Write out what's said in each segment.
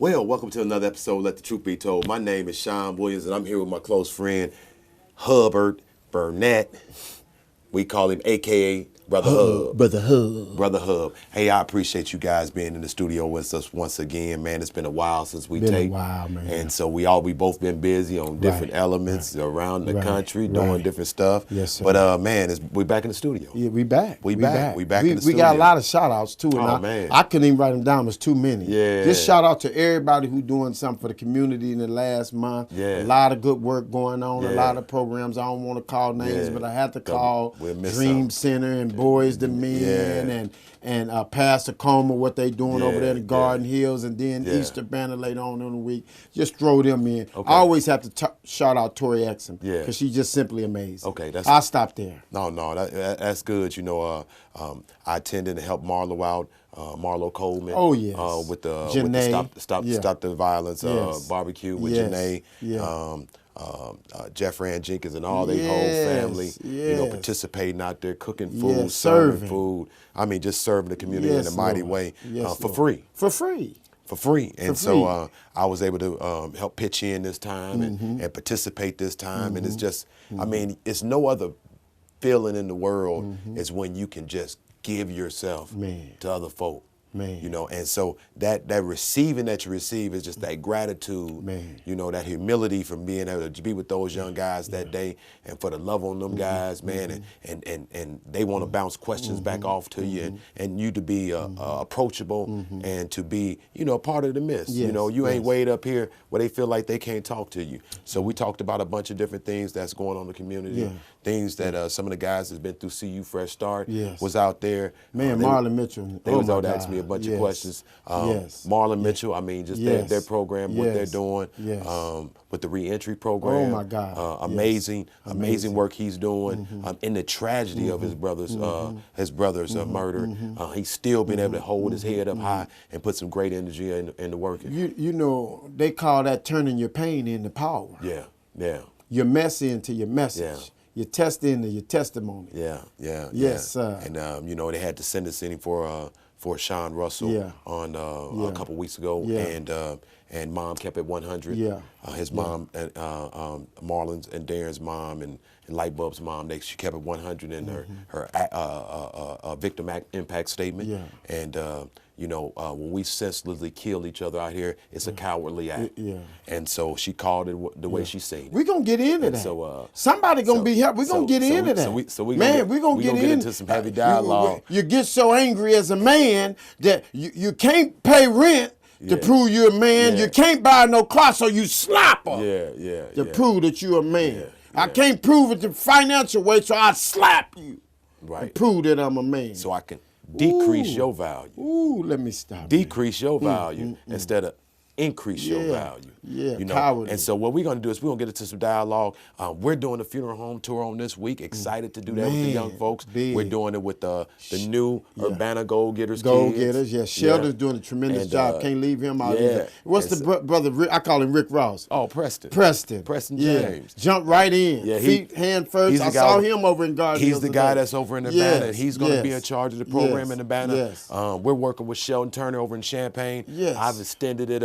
Well, welcome to another episode of Let the Truth Be Told. My name is Sean Williams, and I'm here with my close friend, Herbert Burnett. We call him A.K.A. Brother Hub. Brother Hub. Brother Hub. Hey, I appreciate you guys being in the studio with us once again, man. It's been a while since we taped. Been a while, man. And so we both been busy on different elements around the country, doing different stuff. Yes, sir. But man, we back in the studio. Yeah, we back. We back in the studio. We got a lot of shout outs too. And man. I couldn't even write them down. There's too many. Yeah. Just shout out to everybody who doing something for the community in the last month. Yeah. A lot of good work going on. Yeah. A lot of programs. I don't want to call names, but I had to call We'll Dream Center and Boys to Men and Pastor Coma, what they doing over there in Garden Hills, and then Easter Banner later on in the week. Just throw them in. Okay. I always have to shout out Tori Exum because she's just simply amazing. Okay, I'll stop there. No, that's good. You know, I attended to help Marlo out, Marlo Coleman. Oh yes. With the Janae. Stop the Violence barbecue with Janae. Yeah. Jeff Rand Jenkins and all their whole family, you know, participating out there, cooking food, serving food. I mean, just serving the community in a mighty way for free. For free. And so I was able to help pitch in this time and participate this time. And it's just, I mean, it's no other feeling in the world is when you can just give yourself to other folk. You know, and so that receiving that you receive is just that gratitude, you know, that humility from being able to be with those young guys that day and for the love on them guys, man, and they want to bounce questions back off to you and you to be approachable and to be, you know, part of the mist. You know, you ain't way up here where they feel like they can't talk to you. So we talked about a bunch of different things that's going on in the community, things that some of the guys that's been through CU Fresh Start was out there. Man, Marlon Mitchell. They was out there asking me a bunch of questions. Marlon Mitchell, I mean, just their program, what they're doing with the reentry program. Oh my God! Amazing work he's doing. In the tragedy of his brother's murder, he's still been able to hold his head up high and put some great energy into working. You know, they call that turning your pain into power. Yeah. Your mess into your message. Your test into your testimony. Yes, sir. And you know, they had to send us in for Sean Russell on a couple weeks ago, and Mom kept it 100. His mom, Marlon's and Darren's mom, and Lightbulb's mom, she kept it 100 in her victim impact statement. And you know, when we senselessly kill each other out here, it's a cowardly act. And so she called it the way she said it. We're going to get into that. So, somebody going to be helped. We're going to get into that. We're going to get into some heavy dialogue. You get so angry as a man that you can't pay rent to prove you're a man. You can't buy no car, so you slap her to prove that you're a man. I can't prove it the financial way, so I slap you to prove that I'm a man. So I can decrease your value. Let me stop. Decrease your value instead of increase your value. You know? Cowardly. And so what we're going to do is we're going to get into some dialogue. We're doing a funeral home tour on this week. Excited to do that with the young folks. We're doing it with the new Urbana Go-Getters Go-Getters, Sheldon's doing a tremendous job. Can't leave him out either. What's the brother, Rick? I call him Rick Ross. Oh, Preston James. Jump right in. Feet, hand first. I saw him over in Garden Hills. He's the guy that's over in Urbana, and he's going to be in charge of the program in Urbana. We're working with Sheldon Turner over in Champaign. I've extended it.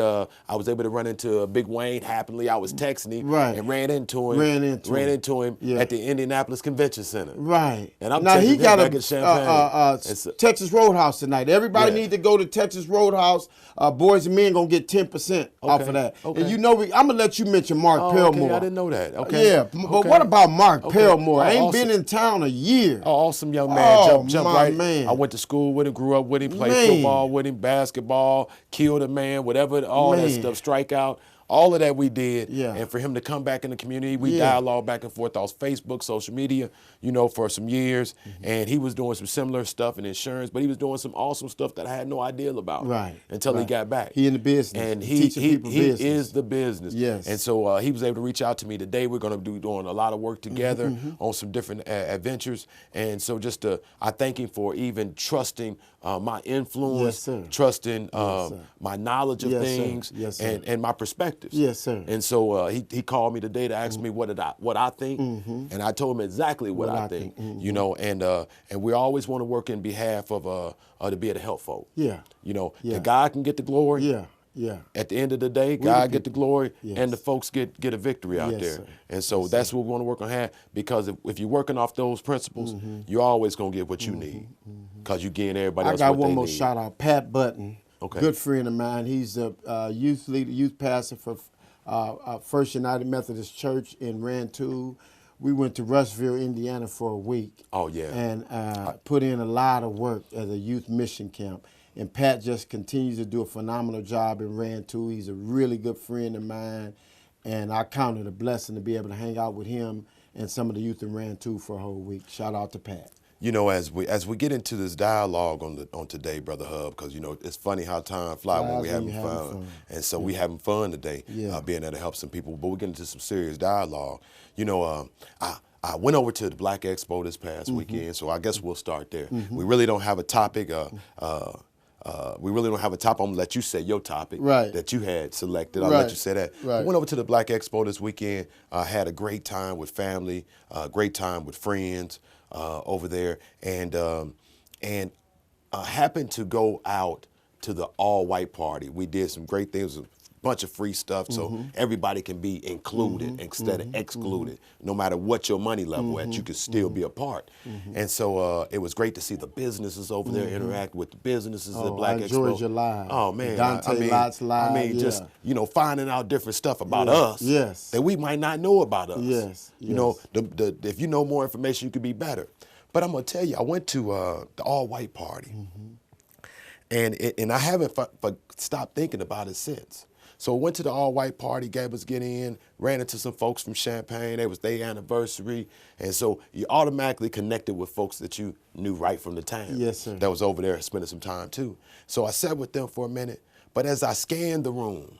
I was able to run into Big Wayne happily. I was texting him and ran into him at the Indianapolis Convention Center. And I'm now he got back in Champaign. Texas Roadhouse tonight. Everybody need to go to Texas Roadhouse. Boys and Men gonna get 10% off of that. And you know, I'm gonna let you mention Mark Pelmore. I didn't know that. But what about Mark Pelmore? I ain't been in town a year. Awesome young man. Jump right. Man. I went to school with him, grew up with him, played football with him, basketball, killed a man, whatever, all that stuff, strikeout. All of that we did, and for him to come back in the community, we dialogue back and forth on Facebook, social media, you know, for some years. And he was doing some similar stuff in insurance, but he was doing some awesome stuff that I had no idea about until he got back. He in the business, and he is the business. And so he was able to reach out to me today. We're going to be doing a lot of work together on some different adventures. And so I thank him for even trusting my influence, trusting my knowledge of things, and my perspective. Yes, sir. And so he called me today to ask me what I think, and I told him exactly what I think. You know, and we always want to work in behalf of to be able to help folk. You know, the God can get the glory. Yeah. At the end of the day, God get the glory, yes. and the folks get a victory out there. Sir. And so that's what we want to work on, because if you're working off those principles, you're always going to get what you need, because you're getting everybody else what they need. I got one more shout out. Pat Button, okay. Good friend of mine. He's a youth leader, youth pastor for First United Methodist Church in Rantoul. We went to Rushville, Indiana for a week. Oh, yeah. And put in a lot of work at a youth mission camp. And Pat just continues to do a phenomenal job in Rantoul. He's a really good friend of mine. And I count it a blessing to be able to hang out with him and some of the youth in Rantoul for a whole week. Shout out to Pat. You know, as we get into this dialogue on today, Brother Hub, because, you know, it's funny how time flies when we're having fun. And so we having fun today, being able to help some people. But we're getting into some serious dialogue. You know, I went over to the Black Expo this past weekend, so I guess we'll start there. We really don't have a topic. We really don't have a topic. I'm gonna let you say your topic that you had selected. I'll let you say that. I went over to the Black Expo this weekend. Had a great time with family, great time with friends over there, and happened to go out to the all-white party. We did some great things. Bunch of free stuff, so everybody can be included instead of excluded. No matter what your money level at, you can still be a part. And so it was great to see the businesses over there interact with the businesses at Black Expo. Georgia Live. Oh man, Dante Lots Live. I mean, just finding out different stuff about us that we might not know about us. You know, if you know more information, you could be better. But I'm gonna tell you, I went to the all-white party, and I haven't stopped thinking about it since. So I went to the all-white party, gave us get in, ran into some folks from Champaign. It was their anniversary. And so you automatically connected with folks that you knew right from the town. Yes, sir. That was over there spending some time, too. So I sat with them for a minute. But as I scanned the room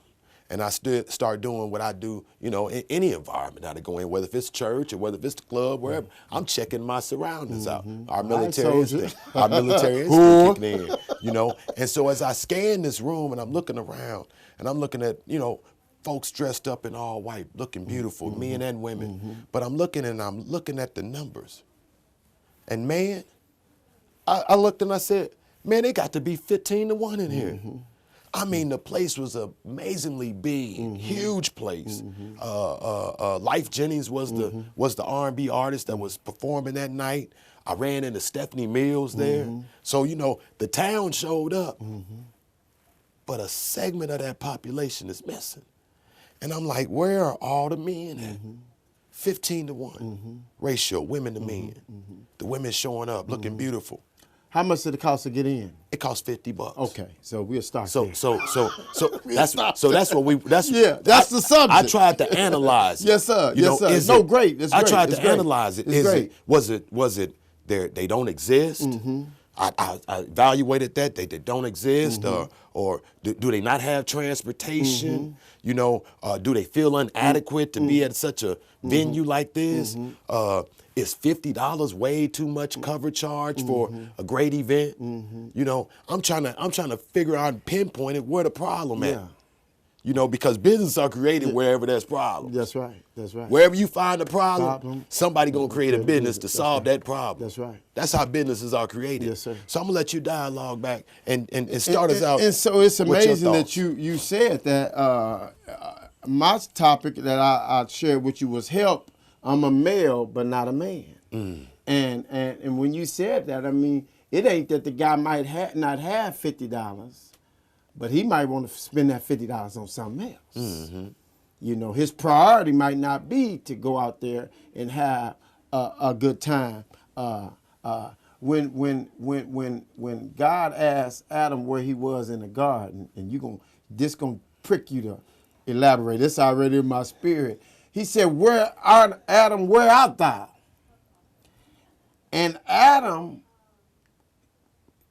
and I start doing what I do, you know, in any environment that I go in, whether it's church or whether it's the club, wherever, I'm checking my surroundings out. Our military instinct kicking in, you know. And so as I scan this room and I'm looking around, and I'm looking at, you know, folks dressed up in all white, looking beautiful, men and women. But I'm looking at the numbers. And man, I looked and I said, man, they got to be 15-1 in here. I mean, the place was amazingly big, huge place. Life Jennings was the R&B artist that was performing that night. I ran into Stephanie Mills there. So, you know, the town showed up. But a segment of that population is missing. And I'm like, where are all the men at? 15-1 ratio, women to men. The women showing up, looking beautiful. How much did it cost to get in? It cost $50. Okay, so we'll start there. So that's the subject. I tried to analyze it. Yes, sir. Great. It's I great. tried to analyze it. Was it they don't exist? I evaluated that they don't exist, or do they not have transportation? You know, do they feel inadequate to be at such a venue like this? Is $50 way too much cover charge for a great event? You know, I'm trying to figure out and pinpoint it where the problem at. You know, because businesses are created wherever there's problems. That's right. That's right. Wherever you find a problem, somebody gonna create a business to solve that problem. That's right. That's how businesses are created. Yes, sir. So I'm gonna let you dialogue back and start us out. And so it's amazing that you said that. My topic that I shared with you was help. I'm a male, but not a man. And when you said that, I mean, it ain't that the guy might not have $50. But he might want to spend that $50 on something else. You know, his priority might not be to go out there and have a good time. When God asked Adam where he was in the garden, and this gonna prick you to elaborate. It's already in my spirit. He said, Adam, where art thou? And Adam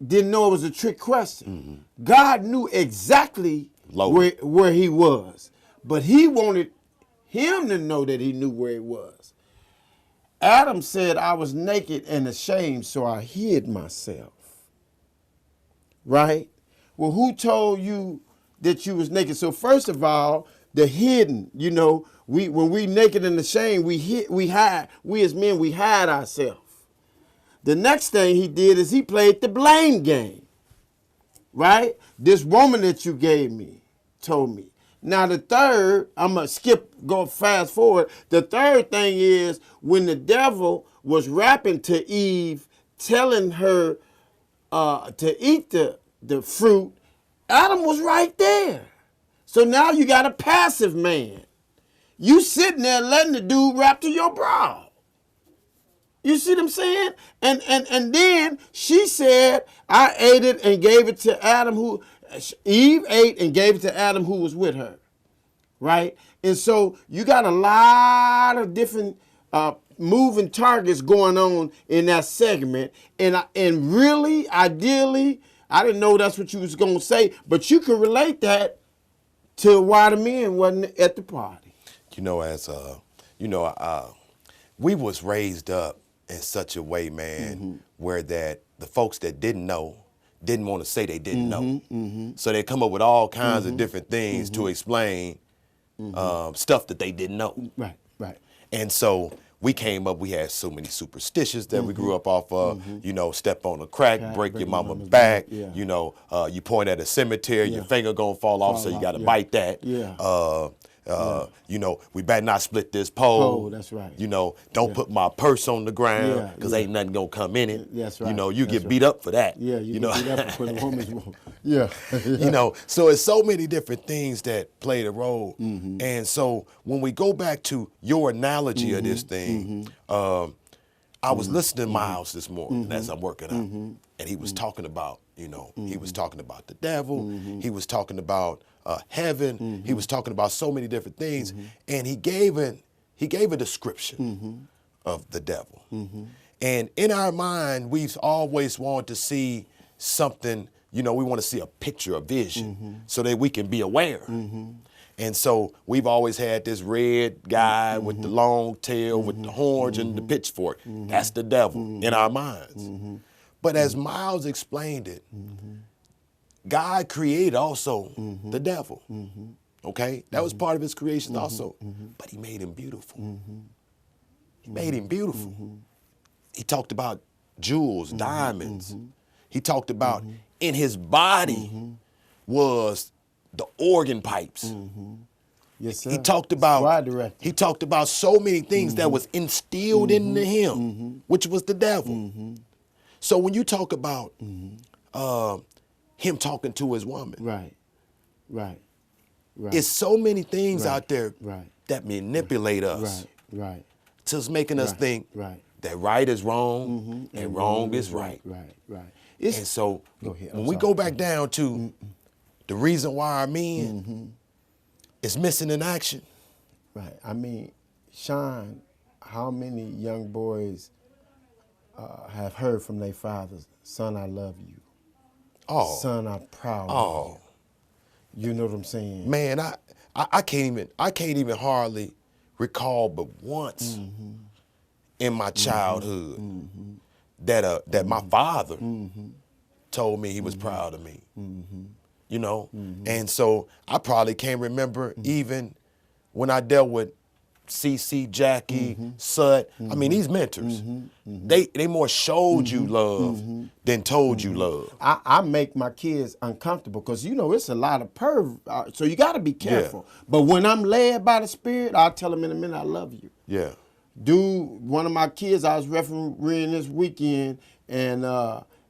didn't know it was a trick question. God knew exactly where he was, but he wanted him to know that he knew where he was. Adam said, I was naked and ashamed, so I hid myself. Right? Well, who told you that you was naked? So first of all, the hidden, you know, when we naked and ashamed, we hide. We as men, we hide ourselves. The next thing he did is he played the blame game, right? This woman that you gave me told me. Now the third, I'm going to go fast forward. The third thing is when the devil was rapping to Eve, telling her to eat the fruit, Adam was right there. So now you got a passive man. You sitting there letting the dude rap to your bra. You see what I'm saying? And then she said, I ate it and gave it to Adam Eve ate and gave it to Adam who was with her. Right? And so you got a lot of different moving targets going on in that segment. And really, ideally, I didn't know that's what you was going to say, but you can relate that to why the men wasn't at the party. We was raised up in such a way, man, where that the folks that didn't know didn't want to say they didn't know. So they come up with all kinds of different things to explain stuff that they didn't know. Right. And so we came up, we had so many superstitions that we grew up off of, step on a crack, break your mama's back, you point at a cemetery, your finger gonna fall off, so you gotta bite that. We better not split this pole. Oh, that's right. Don't put my purse on the ground, because ain't nothing gonna come in it. That's right. You get beat up for that. Yeah, you get beat up for the woman's role. Yeah. So it's so many different things that played a role. And so when we go back to your analogy of this thing, I was listening to Miles this morning as I'm working out, and he was talking about, he was talking about the devil, he was talking about heaven, he was talking about so many different things, and he gave a description of the devil. And in our mind, we've always wanted to see something, we want to see a picture, a vision, so that we can be aware. And so we've always had this red guy with the long tail, with the horns and the pitchfork. That's the devil in our minds. But as Miles explained it, God created also the devil. Okay? That was part of his creation also. But he made him beautiful. He made him beautiful. He talked about jewels, diamonds. He talked about in his body was the organ pipes. Yes, sir. He talked about so many things that was instilled into him, which was the devil. So when you talk about him talking to his woman, right. It's so many things out there that manipulate us, to making us think that right is wrong and wrong is right. And so when we go back down to the reason why our men is missing in action. Right. I mean, Sean, how many young boys have heard from their fathers, son, I love you. Oh. Son, I'm proud of you. You know what I'm saying? Man, I can't even hardly recall but once in my childhood that my father told me he was proud of me. And so I probably can't remember even when I dealt with CC, Jackie, Sut. I mean, these mentors, they more showed you love than told you love. I make my kids uncomfortable because, it's a lot of so you got to be careful. But when I'm led by the Spirit, I'll tell them in a minute, I love you. Yeah. Dude, one of my kids I was refereeing this weekend, and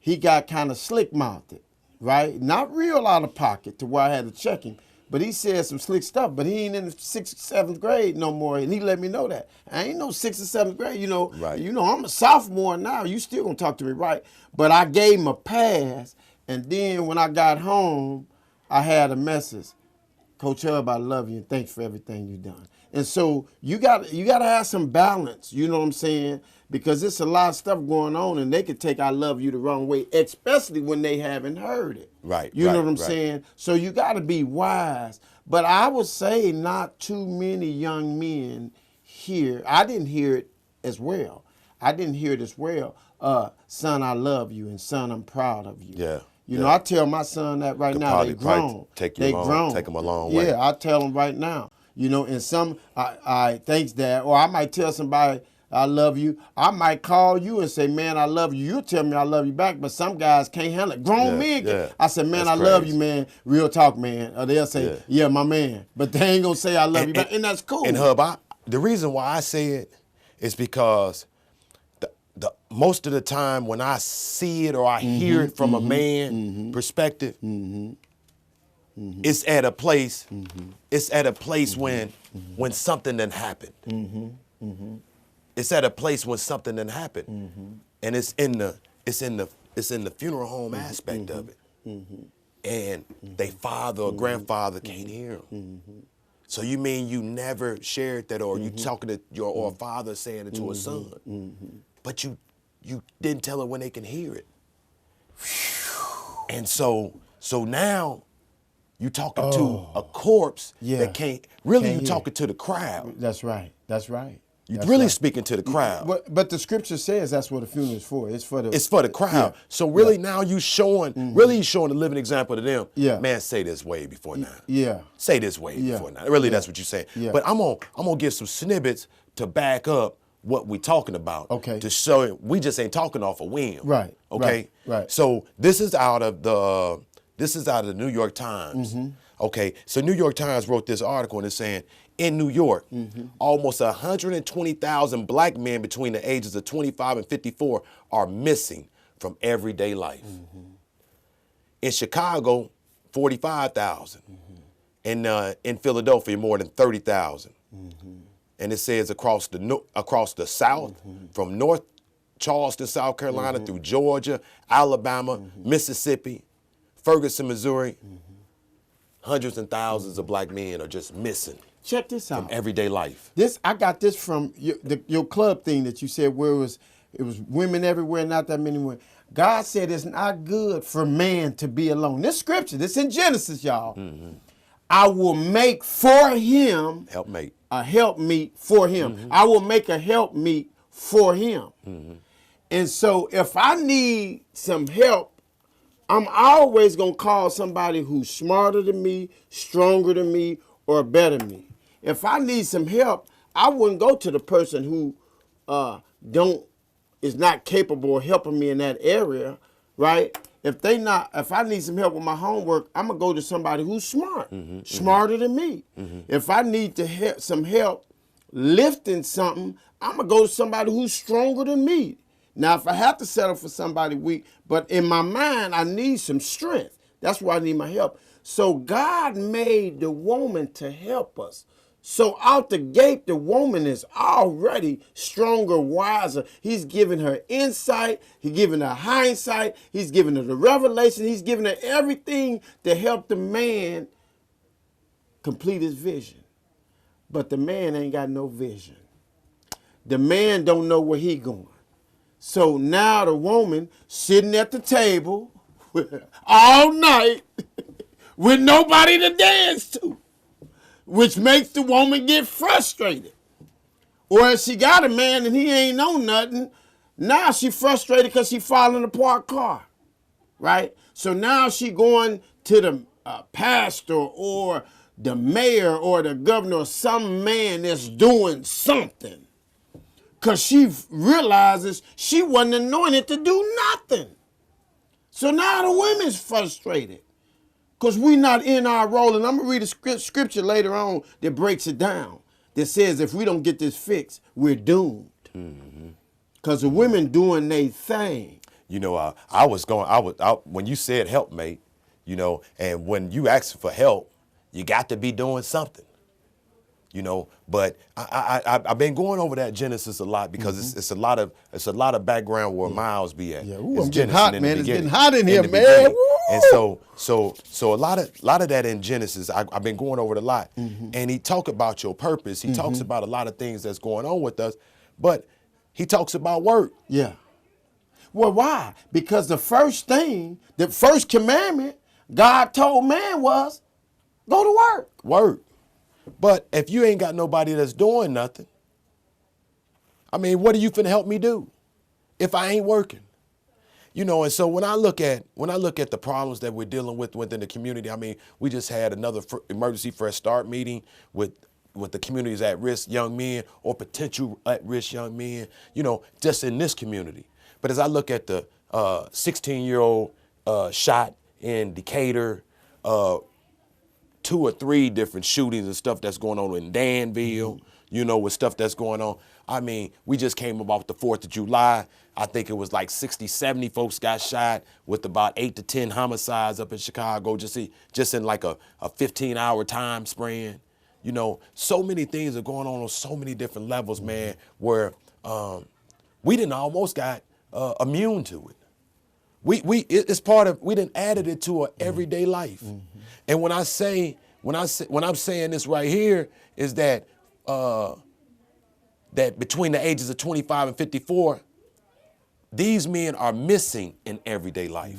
he got kind of slick-mouthed. Right? Not real out of pocket to where I had to check him. But he said some slick stuff. But he ain't in the 6th, 7th grade no more. And he let me know that. I ain't no 6th or 7th grade. Right. I'm a sophomore now. You still gonna talk to me, right? But I gave him a pass. And then when I got home, I had a message. Coach Herbert, I love you and thanks for everything you've done. And so you got to have some balance, you know what I'm saying? Because there's a lot of stuff going on and they could take I love you the wrong way, especially when they haven't heard it. Right. You know what I'm saying? So you got to be wise. But I would say not too many young men hear. I didn't hear it as well. Son, I love you, and son, I'm proud of you. Yeah. You know, I tell my son that right now. They grown. Take them a long way. Yeah, I tell them right now. And some, I thanks Dad, or I might tell somebody, I love you. I might call you and say, man, I love you. You'll tell me I love you back, but some guys can't handle it. Grown men can. I said, man, I love you, man. Real talk, man. Or they'll say, yeah, my man. But they ain't going to say I love you back, and that's cool. And Hub, the reason why I say it is because the most of the time when I see it or I hear it from a man perspective, it's at a place. It's at a place when something done happened. It's at a place when something done happened, and it's in the funeral home aspect of it, and they father or grandfather can't hear them. So you mean you never shared that, or you talking to your or a father saying it to a son, but you didn't tell it when they can hear it, and so now you talking to a corpse that can't really. You talking to the crowd. That's right. That's right. You're really speaking to the crowd. But the scripture says that's what a funeral is for. It's for the crowd. Yeah. So really now you showing you showing a living example to them. Yeah. Man, say this way before now. Yeah. Say this way before now. Really that's what you're saying. Yeah. But I'm gonna give some snippets to back up what we're talking about. Okay. To show it, we just ain't talking off a whim. Right. Okay. Right. So this is out of the New York Times. Okay. So New York Times wrote this article and it's saying, in New York, almost 120,000 black men between the ages of 25 and 54 are missing from everyday life. In Chicago, 45,000. In Philadelphia, more than 30,000. And it says across the South, from North Charleston, South Carolina, through Georgia, Alabama, Mississippi, Ferguson, Missouri, hundreds and thousands of black men are just missing. Check this out. From everyday life. I got this from your club thing that you said where it was women everywhere, not that many women. God said it's not good for man to be alone. This scripture, this in Genesis, y'all. I will make for him a helpmeet for him. I will make a helpmeet for him. And so if I need some help, I'm always going to call somebody who's smarter than me, stronger than me, or better than me. If I need some help, I wouldn't go to the person who is not capable of helping me in that area, right? If I need some help with my homework, I'm gonna go to somebody who's smart, smarter than me. If I need some help lifting something, I'm gonna go to somebody who's stronger than me. Now, if I have to settle for somebody weak, but in my mind, I need some strength. That's why I need my help. So God made the woman to help us. So out the gate, the woman is already stronger, wiser. He's giving her insight. He's giving her hindsight. He's giving her the revelation. He's giving her everything to help the man complete his vision. But the man ain't got no vision. The man don't know where he going. So now the woman sitting at the table all night with nobody to dance to, which makes the woman get frustrated. Or if she got a man and he ain't know nothing, now she frustrated because she falling apart car, right? So now she going to the pastor or the mayor or the governor or some man that's doing something because she realizes she wasn't anointed to do nothing. So now the women's frustrated because we not in our role. And I'm going to read a scripture later on that breaks it down, that says if we don't get this fixed, we're doomed. Because the women doing their thing. You know, when you said helpmate, you know, and when you ask for help, you got to be doing something. You know, but I've been going over that Genesis a lot because it's a lot of background where Miles be at. Yeah, ooh, I'm getting hot, man. It's getting hot in here, man. And so a lot of that in Genesis, I've been going over it a lot. And he talk about your purpose. He talks about a lot of things that's going on with us, but he talks about work. Yeah. Well, why? Because the first commandment God told man was, go to work. Work. But if you ain't got nobody that's doing nothing, I mean, what are you finna help me do if I ain't working? You know, and so when I look at the problems that we're dealing with within the community, I mean, we just had another emergency fresh start meeting with with the community's at-risk young men or potential at-risk young men, you know, just in this community. But as I look at the 16-year-old shot in Decatur, 2 or 3 different shootings and stuff that's going on in Danville, you know, with stuff that's going on. I mean, we just came about the 4th of July. I think it was like 60, 70 folks got shot with about 8 to 10 homicides up in Chicago just in like a 15-hour time span. You know, so many things are going on so many different levels, man, where we didn't almost got immune to it. It's part of, we didn't added it to our everyday life. And when I'm saying this right here is that that between the ages of 25 and 54, these men are missing in everyday life.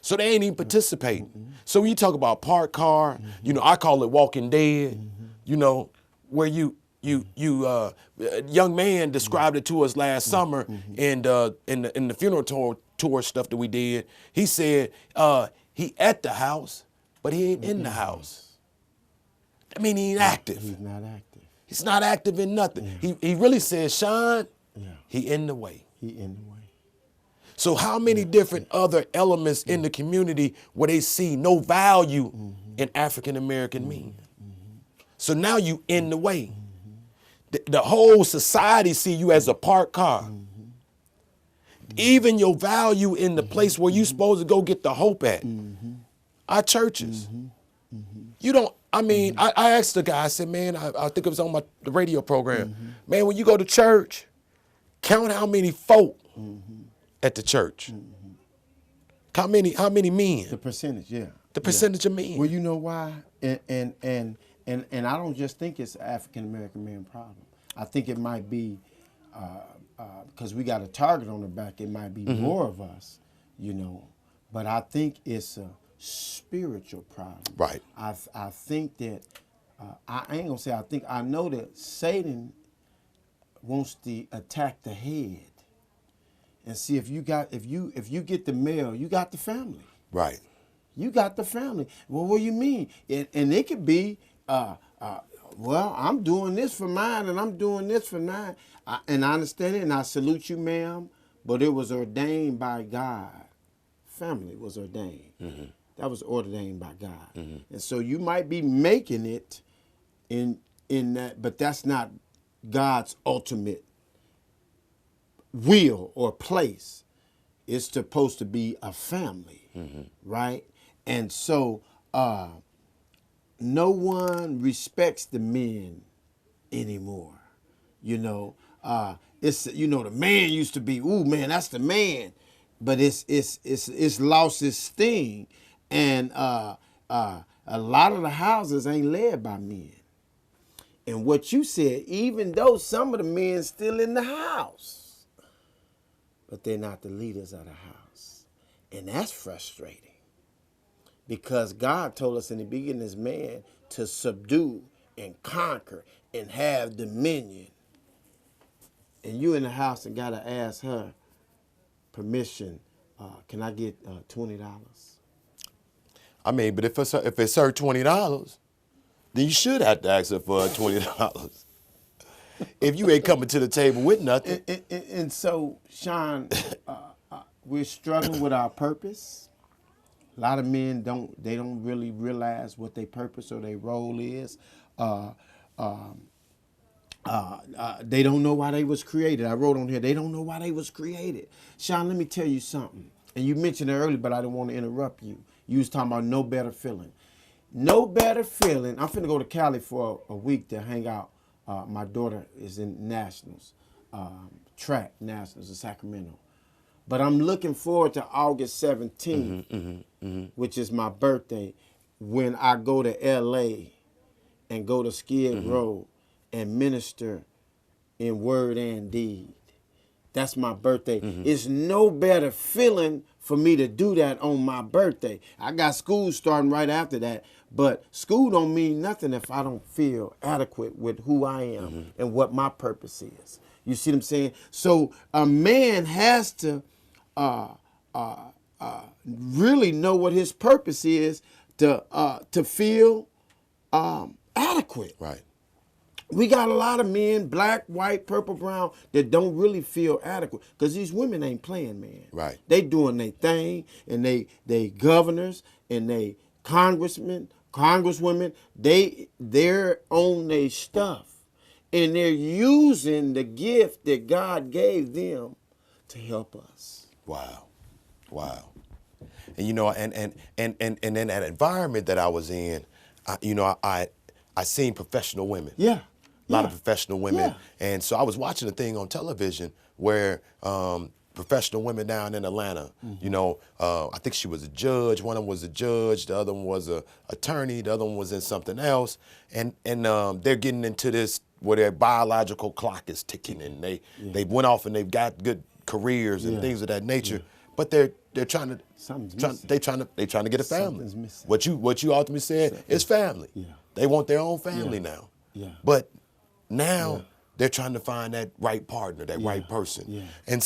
So they ain't even participating. So when you talk about parked car, you know, I call it walking dead, you know, where young man described it to us last summer in the funeral tour stuff that we did. He said he at the house, but he ain't in the house. I mean, he ain't active. He's not active. He's not active in nothing. He really says, Sean, he in the way. He in the way. So how many different other elements in the community where they see no value in African-American men? So now you in the way. The whole society see you as a parked car. Even your value in the place where you supposed to go get the hope at. Our churches. You don't, I mean, I asked the guy, I said, man, I think it was on the radio program. Man, when you go to church, count how many folk at the church. How many men? The percentage, yeah. The percentage of men. Well, you know why? And I don't just think it's an African-American man problem. I think it might be, because we got a target on the back, it might be more of us, you know. But I think it's a spiritual problem. Right. I think that, I ain't gonna say I think, I know that Satan wants to attack the head. And see, if you get the male, you got the family. Right. You got the family. Well, what do you mean? And it could be, well, I'm doing this for mine and I'm doing this for mine. And I understand it and I salute you, ma'am, but it was ordained by God. Family was ordained. That was ordained by God. And so you might be making it in that, but that's not God's ultimate will or place. It's supposed to be a family, right? And so no one respects the men anymore. You know, it's, you know, the man used to be, ooh man, that's the man, but it's lost its sting, and a lot of the houses ain't led by men. And what you said, even though some of the men still in the house, but they're not the leaders of the house. And that's frustrating. Because God told us in the beginning as man to subdue and conquer and have dominion. And you in the house and gotta ask her permission, can I get $20? I mean, but if it's her $20, then you should have to ask her for $20. If you ain't coming to the table with nothing. And so, Sean, we're struggling with our purpose. A lot of men don't really realize what their purpose or their role is. They don't know why they was created. I wrote on here, they don't know why they was created. Sean, let me tell you something. And you mentioned it earlier, but I didn't want to interrupt you. You was talking about no better feeling. No better feeling. I'm finna go to Cali for a week to hang out. My daughter is in nationals, track nationals in Sacramento. But I'm looking forward to August 17th, which is my birthday, when I go to L.A. and go to Skid Row and minister in word and deed. That's my birthday. It's no better feeling for me to do that on my birthday. I got school starting right after that, but school don't mean nothing if I don't feel adequate with who I am and what my purpose is. You see what I'm saying? So a man has to really know what his purpose is to feel adequate. Right. We got a lot of men, black, white, purple, brown, that don't really feel adequate because these women ain't playing, man. Right. They doing their thing, and they governors and they congressmen, congresswomen, they're on their stuff, and they're using the gift that God gave them to help us. Wow. Wow. And you know, and in that environment that I was in, I seen professional women. Yeah. A lot of professional women. Yeah. And so I was watching a thing on television where professional women down in Atlanta, you know, I think she was a judge. One of them was a judge. The other one was a attorney. The other one was in something else. And they're getting into this where their biological clock is ticking, and they went off and they've got good careers and things of that nature. Yeah. But they're trying to get a family. What you ultimately said is family. Yeah. They want their own family now. Yeah. But now they're trying to find that right partner, that right person. Yeah. And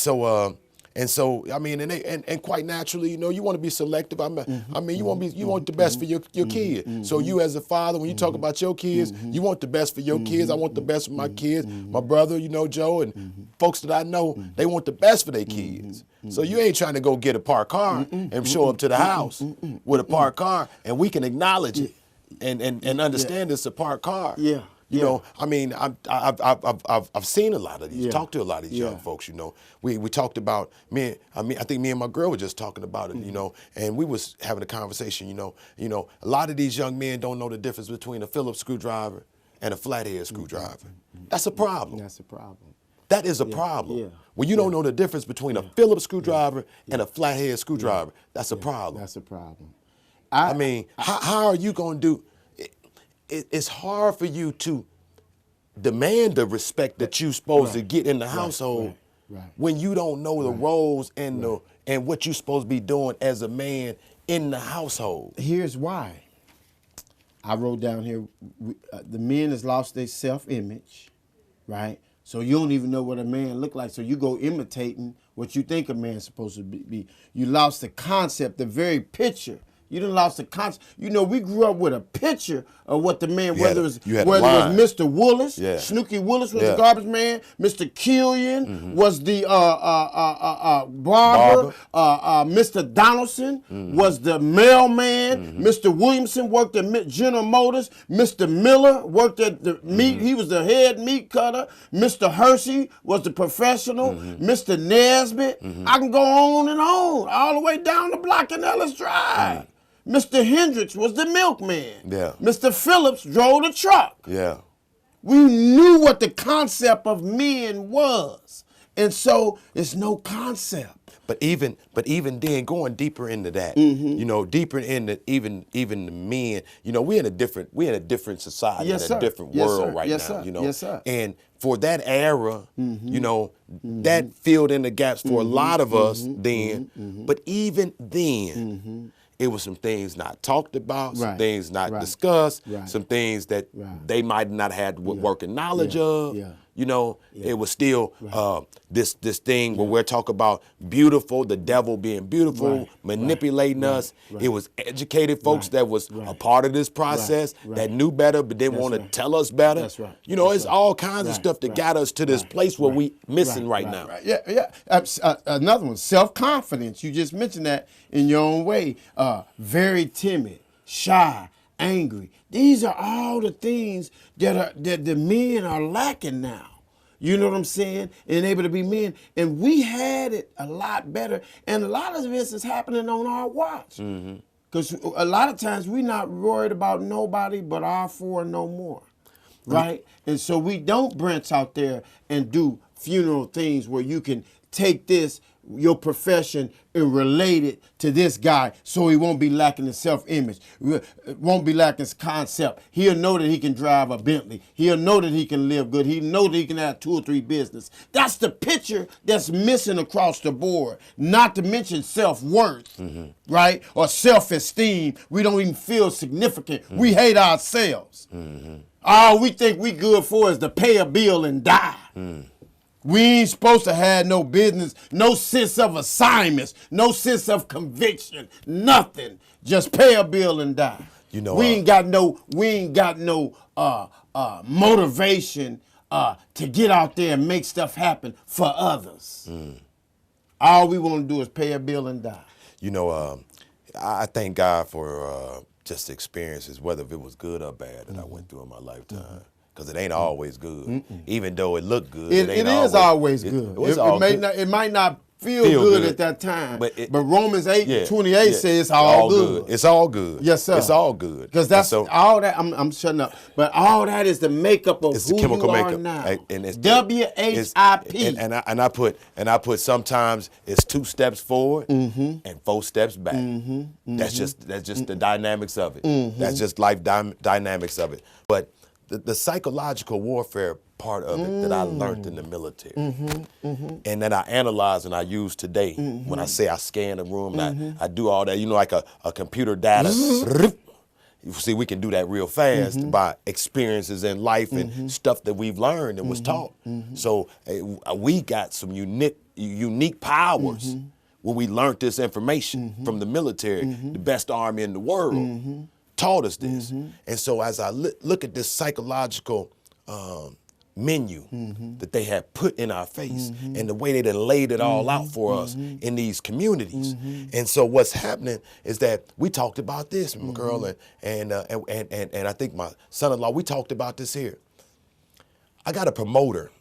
so I mean, and quite naturally, you know, you want to be selective. I mean, you want the best for your kid. So you as a father, when you talk about your kids, you want the best for your kids. I want the best for my kids. My brother, you know, Joe, and folks that I know, they want the best for their kids. So you ain't trying to go get a parked car and show up to the house with a parked car, and we can acknowledge it and understand it's a parked car. Yeah. You know, I mean, I've seen a lot of these, talked to a lot of these young folks. You know, we talked about I think me and my girl were just talking about it. You know, and we was having a conversation. You know, a lot of these young men don't know the difference between a Phillips screwdriver and a flathead screwdriver. That's a problem. That's a problem. That is a problem. Yeah. When you don't know the difference between a Phillips screwdriver and a flathead screwdriver, that's a problem. That's a problem. I mean, how are you going to do? It's hard for you to demand the respect that you're supposed to get in the household when you don't know the roles and what you're supposed to be doing as a man in the household. Here's why. I wrote down here, the men has lost their self-image, right? So you don't even know what a man look like. So you go imitating what you think a man's supposed to be. You lost the concept, the very picture. You done lost the concept. You know, we grew up with a picture of what the man, whether it was Mr. Willis, Snooky Willis was the garbage man, Mr. Killian was the barber, Mr. Donaldson was the mailman, Mr. Williamson worked at General Motors, Mr. Miller worked at the meat, he was the head meat cutter, Mr. Hershey was the professional, Mr. Nesbitt, I can go on and on, all the way down the block in Ellis Drive. Mr. Hendricks was the milkman. Yeah. Mr. Phillips drove the truck. Yeah. We knew what the concept of men was. And so it's no concept. But even then, going deeper into that, you know, deeper into even the men, you know, we're in a different society, in a different world right now, you know. Yes, sir. And for that era, you know, that filled in the gaps for a lot of us then. But even then, it was some things not talked about, some things not discussed, some things that they might not have working knowledge of. You know, it was still this thing where we're talking about beautiful, the devil being beautiful, manipulating us. It was educated folks that was a part of this process that knew better but didn't want to tell us better. That's right. You know, it's all kinds of stuff that got us to this place where we missing right now. Yeah. Another one, self-confidence. You just mentioned that in your own way. Very timid, shy, angry. These are all the things that the men are lacking now. You know what I'm saying? And able to be men. And we had it a lot better. And a lot of this is happening on our watch. Because a lot of times we're not worried about nobody but our four and no more. Right? And so we don't branch out there and do funeral things where you can take this, your profession, and relate it to this guy so he won't be lacking his self-image, won't be lacking his concept. He'll know that he can drive a Bentley. He'll know that he can live good. He'll know that he can have 2 or 3 business. That's the picture that's missing across the board, not to mention self-worth, right, or self-esteem. We don't even feel significant. We hate ourselves. All we think we good for is to pay a bill and die. We ain't supposed to have no business, no sense of assignments, no sense of conviction, nothing. Just pay a bill and die. You know, we ain't got no motivation to get out there and make stuff happen for others. All we want to do is pay a bill and die. You know, I thank God for just experiences, whether it was good or bad, that I went through in my lifetime. Because it ain't always good. Even though it looked good, it is always good. It might not feel good at that time. But Romans 8:28 says it's all good. It's all good. Yes, sir. It's all good. Because that's all that. I'm shutting up. But all that is the makeup of who you are now. And it's WHIP. And I put sometimes it's 2 steps forward and 4 steps back. That's just the dynamics of it. That's just life dynamics of it. But the psychological warfare part of it that I learned in the military and that I analyze and I use today when I say I scan a room and I do all that, you know, like a computer data. You see, we can do that real fast by experiences in life and stuff that we've learned and was taught. So we got some unique powers when we learned this information from the military, the best army in the world. Taught us this. And so as I look at this psychological menu that they had put in our face and the way they done laid it all out for us in these communities. And so what's happening is that we talked about this, my girl, and I think my son-in-law, we talked about this here. I got a promoter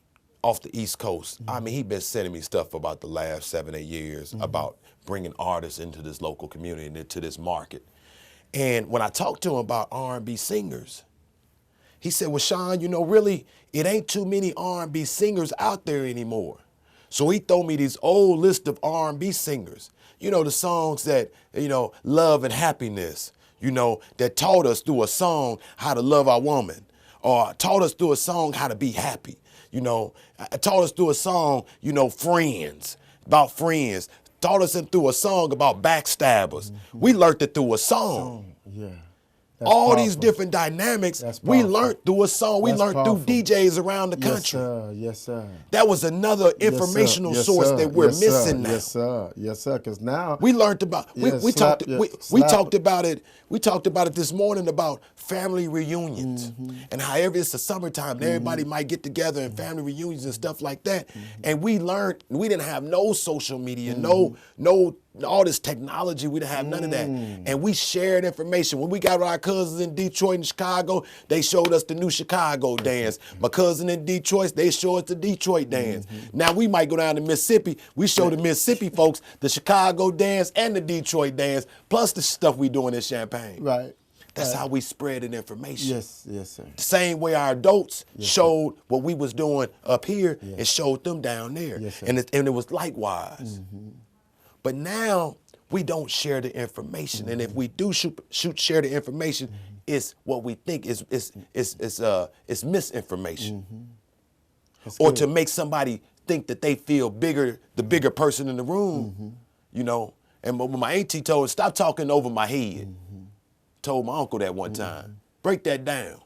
off the East Coast. I mean, he been sending me stuff for about the last 7-8 years about bringing artists into this local community and into this market. And when I talked to him about R&B singers, he said, well, Sean, you know, really, it ain't too many R&B singers out there anymore. So he threw me this old list of R&B singers, you know, the songs that, you know, love and happiness, you know, that taught us through a song how to love our woman, or taught us through a song how to be happy, you know, taught us through a song, you know, friends, about friends. Taught us through a song about backstabbers. We learned it through a song. Yeah. All powerful. These different dynamics, we learned through a song. We learned through DJs around the country. Yes, sir. That was another informational source that we're missing now. Yes, sir. Yes, sir. Because now we learned about. We talked about it. We talked about it this morning about family reunions and however it's the summertime and everybody might get together and family reunions and stuff like that. And we learned we didn't have no social media, no all this technology. We didn't have none of that. And we shared information. When we got our cousins in Detroit and Chicago, they showed us the new Chicago dance. My cousin in Detroit, they showed us the Detroit dance. Now we might go down to Mississippi. We show the Mississippi folks the Chicago dance and the Detroit dance, plus the stuff we doing in Champaign. Right. That's how we spreaded information. Yes, sir. The same way our adults showed what we was doing up here and showed them down there. Yes, sir. And it was likewise. But now we don't share the information, and if we do share the information, it's what we think is misinformation, or to make somebody think that they feel bigger, the bigger person in the room, you know. And when my auntie told us, stop talking over my head, told my uncle that one time, break that down.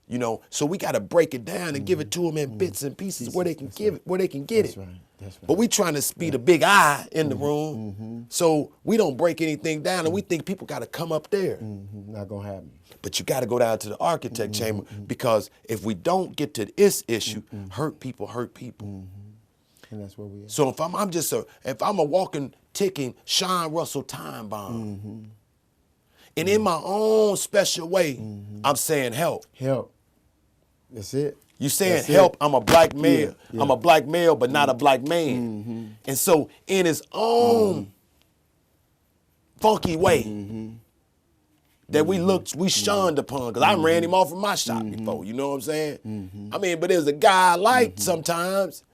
You know, so we got to break it down and give it to them in bits and pieces where they can where they can get it. That's right. But we trying to be the big eye in the room, so we don't break anything down, and we think people got to come up there. Not gonna happen. But you got to go down to the architect chamber, because if we don't get to this issue, hurt people hurt people. And that's where we are. So if I'm a walking, ticking Sean Russell time bomb, and in my own special way, I'm saying help. Help. That's it. You saying help, I'm a black male. Yeah. I'm a black male, but not a black man. And so in his own funky way that we shunned upon, because I ran him off of my shop before, you know what I'm saying? I mean, but there's a guy I liked sometimes.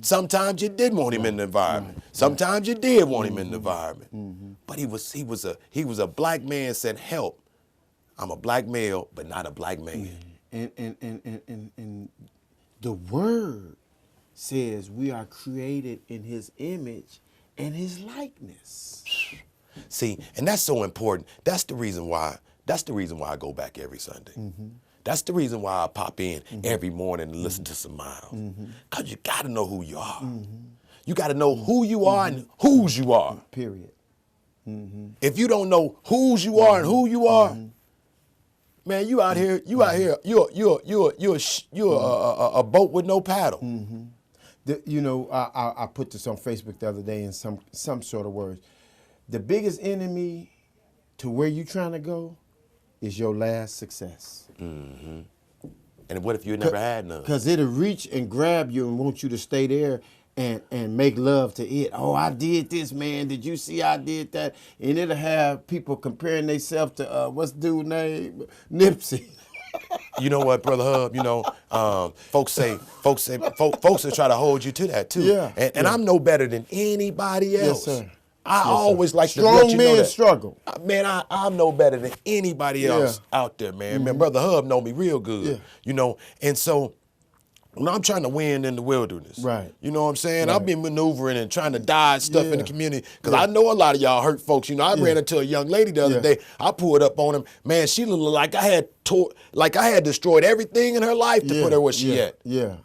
Sometimes you did want him in the environment. Sometimes you did want him in the environment. But he was a black man said, help. I'm a black male, but not a black man. And the word says we are created in his image and his likeness. See, and that's so important. That's the reason why I go back every Sunday. That's the reason why I pop in every morning and listen to some Miles. Because you got to know who you are. You got to know who you are and whose you are. Period. If you don't know whose you are and who you are, man, you out here, you're a boat with no paddle. I put this on Facebook the other day in some sort of words. The biggest enemy to where you trying to go is your last success. And what if you never had none? Because it'll reach and grab you and want you to stay there and make love to it. Oh, I did this, man. Did you see I did that? And it'll have people comparing themselves to, what's the dude's name? Nipsey. You know what, Brother Hub? Folks will try to hold you to that too. Yeah. And I'm no better than anybody else. Yes, sir. I always like to let you know strong men that. struggle. Man, I'm no better than anybody else out there, man. Man, Brother Hub know me real good. And so when I'm trying to win in the wilderness, right? You know what I'm saying? I've been maneuvering and trying to dodge stuff in the community because I know a lot of y'all hurt folks. I ran into a young lady the other day. I pulled up on him. Man, she looked like I had destroyed everything in her life to put her where she at. Yeah.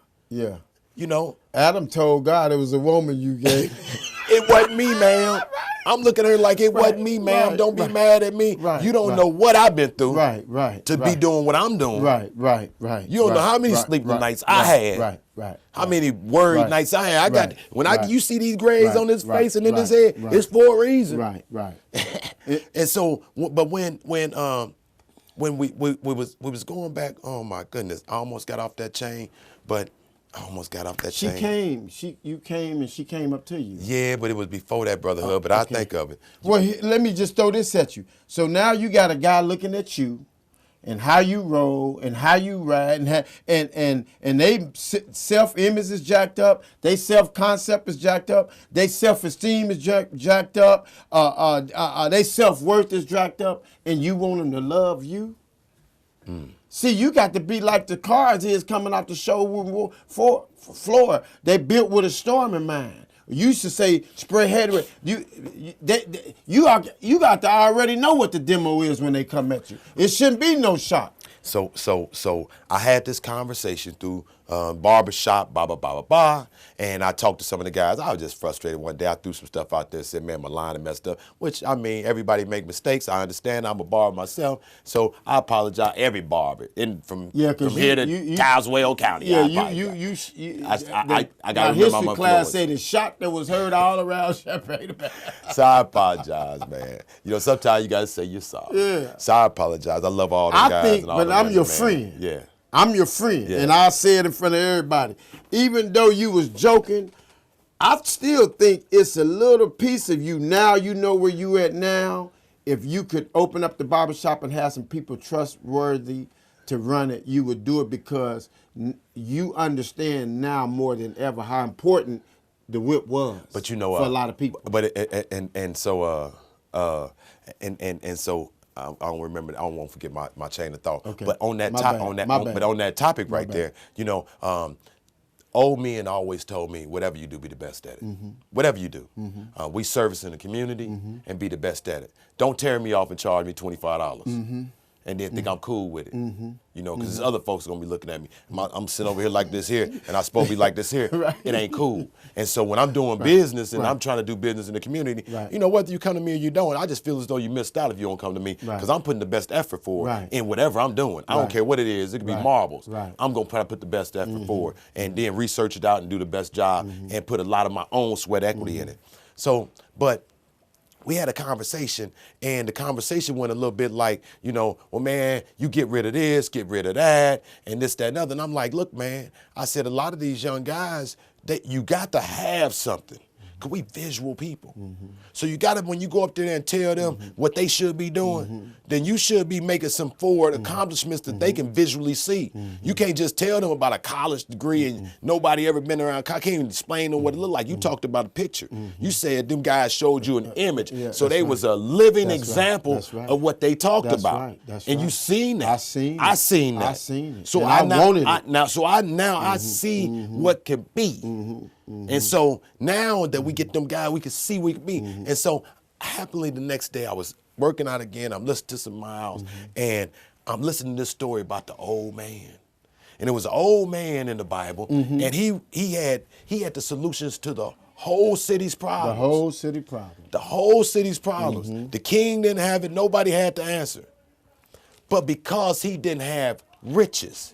Adam told God it was a woman you gave. It wasn't me, ma'am. I'm looking at her like it wasn't me, ma'am. Don't be mad at me. You don't know what I've been through to be doing what I'm doing. Right. You don't know how many sleepless nights I had. How many worried nights I had. You see these grays on his face and in his head, it's for a reason. Right. And so, but when we was going back, oh my goodness, I almost got off that chain, but I almost got off that chain. You came and she came up to you. Yeah, but it was before that, Brother Hub, but I think of it. Well, let me just throw this at you. So now you got a guy looking at you and how you roll and how you ride and they self-image is jacked up, they self-concept is jacked up, they self-esteem is jacked up, they self-worth is jacked up, and you want them to love you? See, you got to be like the cars is coming out the showroom floor. They built with a storm in mind. You used to say spray head. You got to already know what the demo is when they come at you. It shouldn't be no shock. So I had this conversation through barbershop, and I talked to some of the guys. I was just frustrated one day. I threw some stuff out there, said, man, my line is messed up, which, I mean, everybody make mistakes. I understand. I'm a barber myself, so I apologize. Every barber, from here to Tazewell County. Yeah, I got to remember my class said the shot that was heard all around Champaign-Urbana. So I apologize, man. Sometimes you got to say you're sorry. Yeah. So I apologize. I love all the guys and all the I'm women, your man. friend. Yeah. I'm your friend, and I say it in front of everybody. Even though you was joking, I still think it's a little piece of you. Now you know where you at now. If you could open up the barbershop and have some people trustworthy to run it, you would do it because you understand now more than ever how important the whip was. But for a lot of people. But so. I don't remember. I don't want to forget my chain of thought. Okay. But on that topic right there, old men always told me, whatever you do, be the best at it. Whatever you do, we service in the community and be the best at it. Don't tear me off and charge me $25. And then think I'm cool with it, because other folks are gonna be looking at me. I'm sitting over here like this here, and I'm supposed to be like this here. It ain't cool. And so when I'm doing business and I'm trying to do business in the community, whether you come to me or you don't, I just feel as though you missed out if you don't come to me, because I'm putting the best effort forward in whatever I'm doing. I don't care what it is. It could be marbles. I'm gonna try to put the best effort forward, and then research it out and do the best job, and put a lot of my own sweat equity in it. So, but we had a conversation, and the conversation went a little bit like, well, man, you get rid of this, get rid of that, and this, that, and other. And I'm like, look, man, I said a lot of these young guys, you got to have something. Because we visual people. So you got to, when you go up there and tell them what they should be doing, then you should be making some forward accomplishments that they can visually see. You can't just tell them about a college degree and nobody ever been around. I can't even explain to them what it looked like. You talked about a picture. You said them guys showed you an image. So they was a living example of what they talked about. And you seen that. I seen that. So I see what can be. And so now that we get them guys, we can see we can be. And so happily the next day I was working out again. I'm listening to some Miles, and I'm listening to this story about the old man. And it was an old man in the Bible, and he had the solutions to the whole city's problems. The whole city problem. The whole city's problems. The king didn't have it. Nobody had to answer. But because he didn't have riches,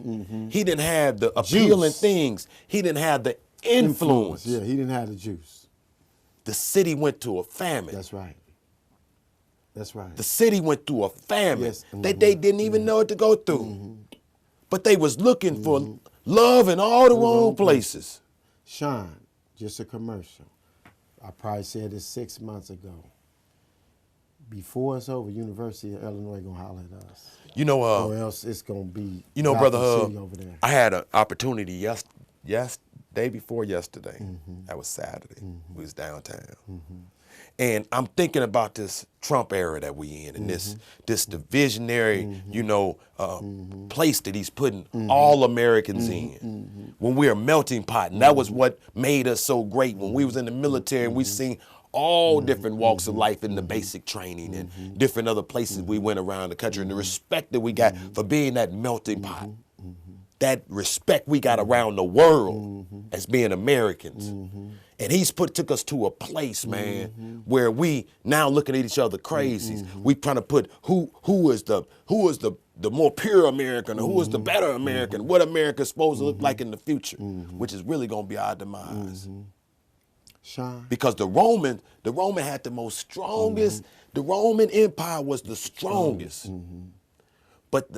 he didn't have the appealing things, he didn't have the influence. Yeah, he didn't have the juice. The city went to a famine. That's right. That's right. The city went through a famine Yes. that they didn't even know what to go through. But they was looking for love in all the wrong places. Sean, just a commercial. I probably said this 6 months ago. Before it's over, University of Illinois gonna holler at us. You know, or else it's gonna be. You know, Brother Hub, over there. I had an opportunity day before yesterday. That was Saturday. We was downtown. And I'm thinking about this Trump era that we in, and this divisionary, place that he's putting all Americans in. When we're a melting pot, and that was what made us so great. When we was in the military, and we seen all different walks of life in the basic training and different other places we went around the country, and the respect that we got for being that melting pot. That respect we got around the world as being Americans. And he's took us to a place, man, where we now looking at each other crazy. We trying to put who is the more pure American, or who is the better American, what America's supposed to look like in the future, which is really gonna be our demise. Sean. Because the Roman had the most strongest, the Roman Empire was the strongest. But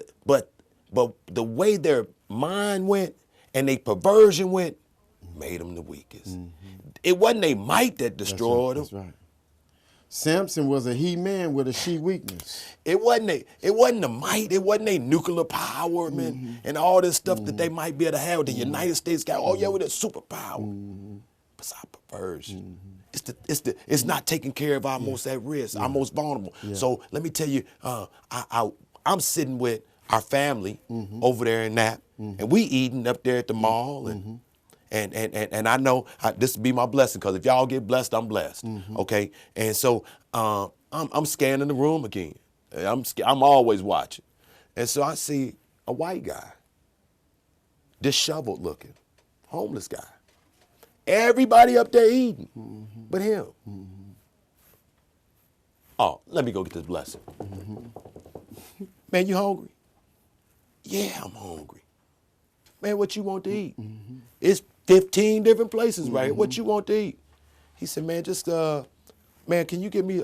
the way their mind went and their perversion went made them the weakest. It wasn't their might that destroyed them. That's right. Samson was a he-man with a she-weakness. It wasn't the might. It wasn't a nuclear power, man, and all this stuff that they might be able to have. The United States got, oh yeah, we're the superpower. It's our perversion. It's not taking care of our most at risk, our most vulnerable. So let me tell you, I'm sitting with our family over there in Nap, and we eating up there at the mall, and I know this will be my blessing, because if y'all get blessed, I'm blessed. Okay, and so I'm scanning the room again. I'm always watching, and so I see a white guy, disheveled looking, homeless guy. Everybody up there eating, but him. Oh, let me go get this blessing. Man, you hungry? Yeah, I'm hungry. Man, what you want to eat? It's 15 different places right here. What you want to eat? He said, man, just, man, can you give me,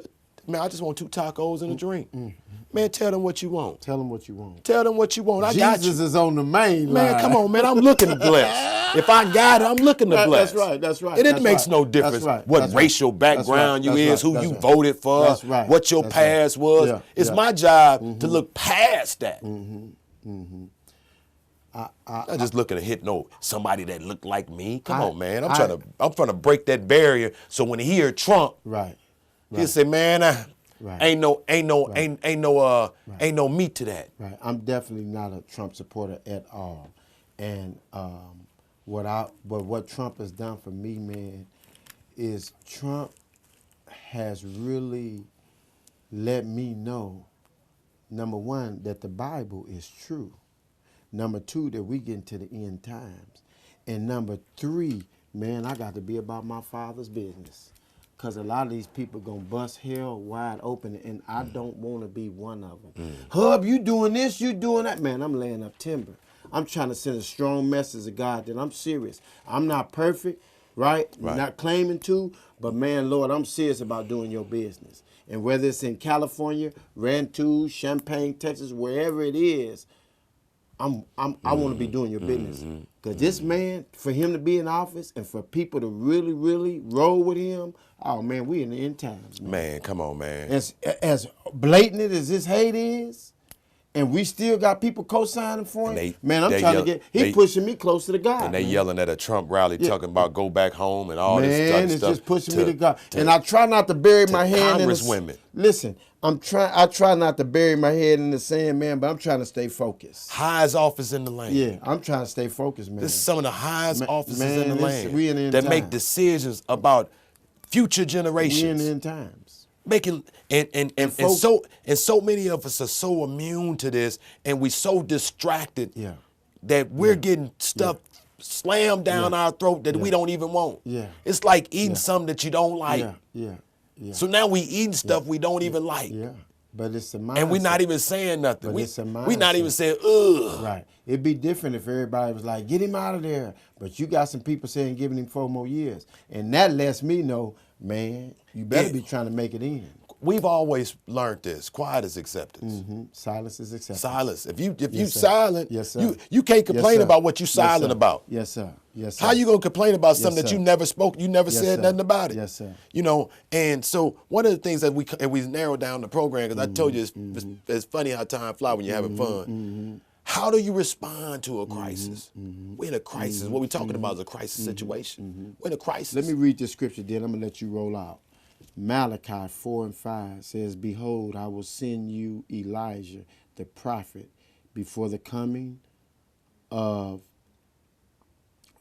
I just want 2 tacos and a drink. Man, tell them what you want. Tell them what you want. Tell them what you want. I got you. Jesus is on the main line. Man, come on, man. I'm looking to bless. If I got it, I'm looking to bless. That's right. And it makes no difference what racial background you is, who you voted for, what your past was. Yeah, it's my job to look past that. I'm just looking to hit somebody that looked like me. Come on, man. I'm trying to break that barrier, so when he hear Trump, he'll say, man, ain't no meat to that. Right. I'm definitely not a Trump supporter at all. And what Trump has done for me, man, is Trump has really let me know, number one, that the Bible is true. Number two, that we get into the end times. And number three, man, I got to be about my Father's business. Because a lot of these people going to bust hell wide open, and I don't want to be one of them. Hub, you doing this, you doing that. Man, I'm laying up timber. I'm trying to send a strong message of God that I'm serious. I'm not perfect, right? Not claiming to, but man, Lord, I'm serious about doing your business. And whether it's in California, Rantoul, Champaign, Texas, wherever it is, I want to be doing your business. Because this man, for him to be in office and for people to really, really roll with him, oh, man, we in the end times, man. Man, come on, man. As blatant as this hate is, and we still got people co-signing for him, man, I'm trying to get, he pushing me close to the God. And they yelling at a Trump rally talking about go back home and all this stuff. Man, it's just pushing me to God. And I try not to bury my hand in Congresswomen. Listen, I try not to bury my head in the sand, man, but I'm trying to stay focused. Highest office in the land. Yeah, I'm trying to stay focused, man. This is some of the highest offices in the land we in the end that time. make decisions about future generations. We in the end times. Making and so many of us are so immune to this, and we so distracted that we're getting stuff slammed down our throat that we don't even want. Yeah. It's like eating something that you don't like. Yeah. So now we eating stuff we don't even like. Yeah. But it's a mindset. And we're not even saying nothing. It's a mindset. We're not even saying, ugh. Right. It'd be different if everybody was like, get him out of there. But you got some people saying giving him 4 more years. And that lets me know, man, you better be trying to make it in. We've always learned this. Quiet is acceptance. Silence is acceptance. Silence. If you Yes, sir. silent, Yes, sir. you can't complain Yes, about what you silent sir. about. Yes, sir. Yes, sir. How you gonna complain about something that sir. you never spoke, you never Yes, said sir. nothing about it? Yes, sir. You know, and so one of the things that we narrowed down the program, because I told you it's funny how time flies when you're having fun. How do you respond to a crisis? We're in a crisis. What we're talking about is a crisis situation. We're in a crisis. Let me read the scripture, then I'm going to let you roll out. Malachi 4:5 says, behold, I will send you Elijah, the prophet, before the coming of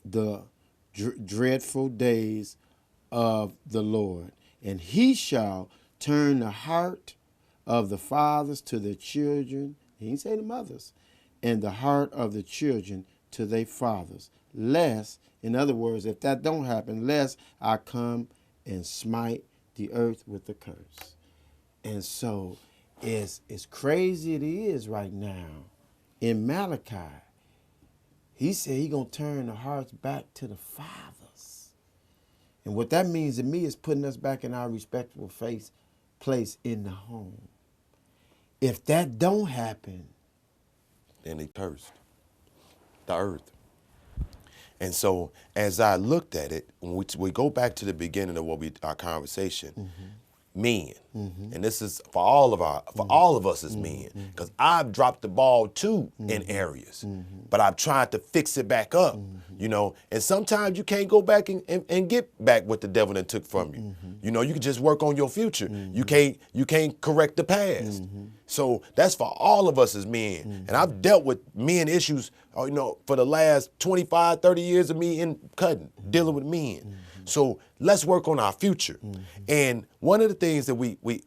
the dreadful days of the Lord. And he shall turn the heart of the fathers to the children. He didn't say the mothers. And the heart of the children to their fathers. Lest, in other words, if that don't happen, lest I come and smite the earth with a curse. And so, as crazy it is right now, in Malachi, he said he going to turn the hearts back to the fathers. And what that means to me is putting us back in our respectable place in the home. If that don't happen, then he cursed the earth. And so as I looked at it, when we go back to the beginning of our conversation, men, and this is for all of us as men, because I've dropped the ball too in areas, but I've tried to fix it back up, you know, and sometimes you can't go back and get back what the devil done took from you. You know, you can just work on your future. You can't correct the past. So that's for all of us as men. And I've dealt with men issues, you know, for the last 25, 30 years of me in cutting, dealing with men. So let's work on our future. And one of the things that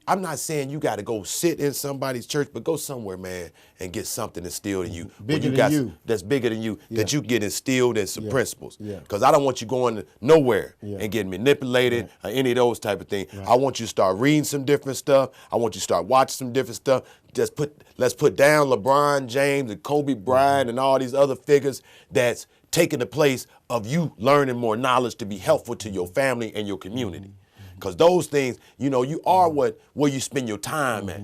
I'm not saying you got to go sit in somebody's church, but go somewhere, man, and get something instilled in you. That's bigger than you, that you get instilled in some principles. Because I don't want you going nowhere and getting manipulated or any of those type of things. I want you to start reading some different stuff. I want you to start watching some different stuff. Let's put down LeBron James and Kobe Bryant and all these other figures that's taking the place of you learning more knowledge to be helpful to your family and your community. Because those things, you know, you are where you spend your time at.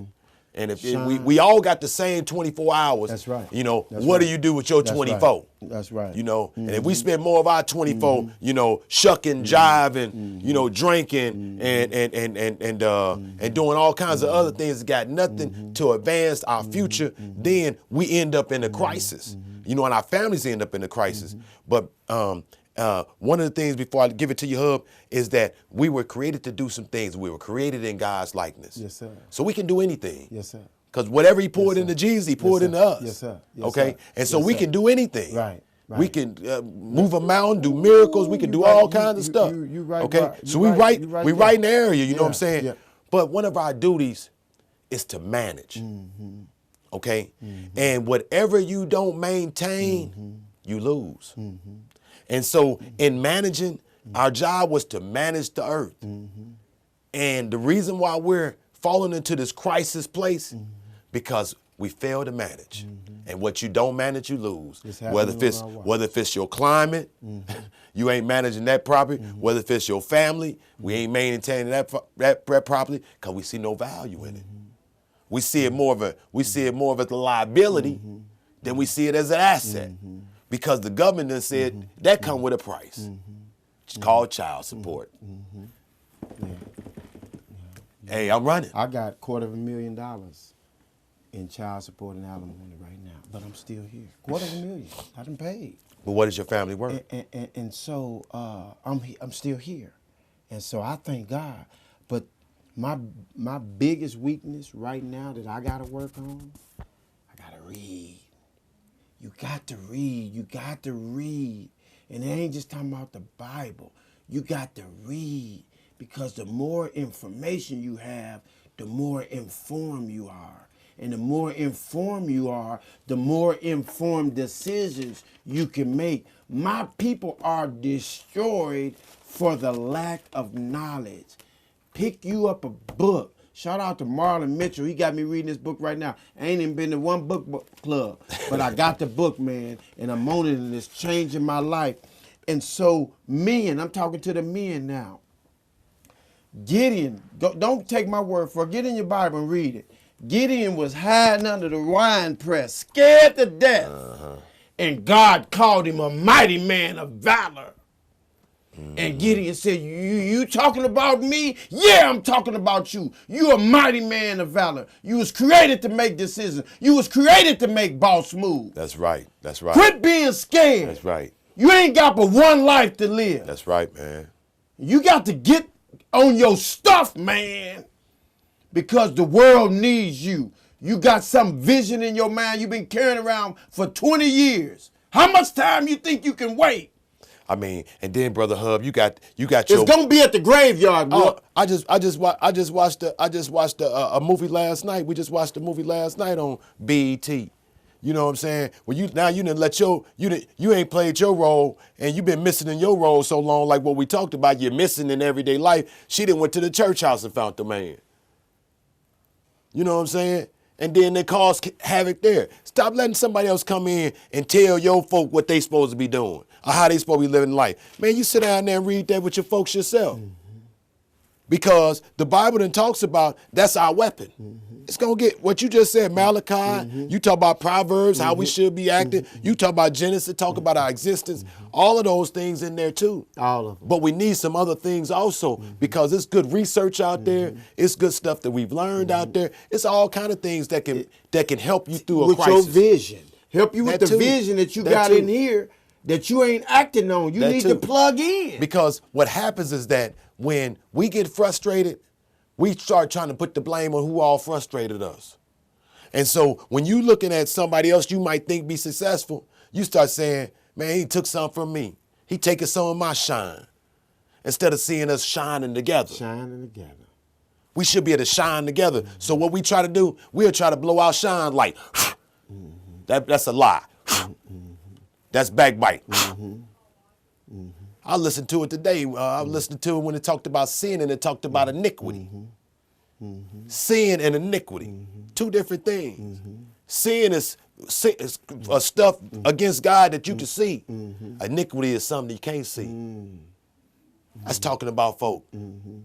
And if we all got the same 24 hours, that's right. You know, what do you do with your 24? That's right. You know, and if we spend more of our 24, you know, shucking, jiving, you know, drinking and doing all kinds of other things that got nothing to advance our future, then we end up in a crisis. You know, and our families end up in a crisis. But one of the things, before I give it to you, Hub, is that we were created to do some things. We were created in God's likeness. Yes, sir. So we can do anything. Yes, sir. Because whatever he poured into Jesus, he poured into us. Yes, sir. Yes, okay? Sir. And so yes, we sir. can do anything. Right. We can move a mountain, do miracles. We can do all kinds of stuff. You right. Okay? Right. So we right in the area, you know what I'm saying? Yeah. But one of our duties is to manage. Okay? And whatever you don't maintain, you lose. And so in managing, our job was to manage the earth. And the reason why we're falling into this crisis place, because we fail to manage. And what you don't manage, you lose. Whether if it's your climate, you ain't managing that properly. Whether if it's your family, we ain't maintaining that properly, because we see no value in it. We see it more of a liability than we see it as an asset. Because the government has said that come with a price. It's called child support. Hey, I'm running. I got $250,000 in child support and alimony right now, but I'm still here. $250,000. I done paid. But what is your family worth? And so I'm still here, and so I thank God. But my biggest weakness right now that I gotta work on, I gotta read. You got to read. You got to read. And it ain't just talking about the Bible. You got to read, because the more information you have, the more informed you are. And the more informed you are, the more informed decisions you can make. My people are destroyed for the lack of knowledge. Pick you up a book. Shout out to Marlon Mitchell. He got me reading this book right now. I ain't even been to one book club, but I got the book, man, and I'm on it, and it's changing my life. And so men, I'm talking to the men now. Gideon, don't take my word for it. Get in your Bible and read it. Gideon was hiding under the wine press, scared to death. And God called him a mighty man of valor. And Gideon said, you talking about me? Yeah, I'm talking about you. You a mighty man of valor. You was created to make decisions. You was created to make boss moves. That's right. That's right. Quit being scared. That's right. You ain't got but one life to live. That's right, man. You got to get on your stuff, man, because the world needs you. You got some vision in your mind you've been carrying around for 20 years. How much time you think you can wait? I mean, and then Brother Hub, you got your. It's gonna be at the graveyard, bro. I just watched a movie last night. We just watched a movie last night on BET. You know what I'm saying? Well, you didn't let you ain't played your role, and you've been missing in your role so long. Like what we talked about, you're missing in everyday life. She done went to the church house and found the man. You know what I'm saying? And then they cause havoc there. Stop letting somebody else come in and tell your folk what they supposed to be doing or how they supposed to be living life. Man, you sit down there and read that with your folks yourself. Because the Bible then talks about that's our weapon. It's going to get what you just said, Malachi. You talk about Proverbs, how we should be acting. You talk about Genesis, talk about our existence. All of those things in there too. All of them. But we need some other things also because it's good research out there. It's good stuff that we've learned out there. It's all kind of things that can help you through a crisis. With your vision. Help you with the vision that you got in here that you ain't acting on. You need to plug in. Because what happens is that when we get frustrated, we start trying to put the blame on who all frustrated us. And so when you looking at somebody else you might think be successful, you start saying, man, he took something from me. He taking some of my shine. Instead of seeing us shining together. Shining together. We should be able to shine together. So what we try to do, we'll try to blow our shine like, that's a lie. That's backbite. I listened to it today. I listened to it when it talked about sin and it talked about iniquity. Sin and iniquity, two different things. Sin is stuff against God that you can see. Iniquity is something you can't see. That's talking about folk.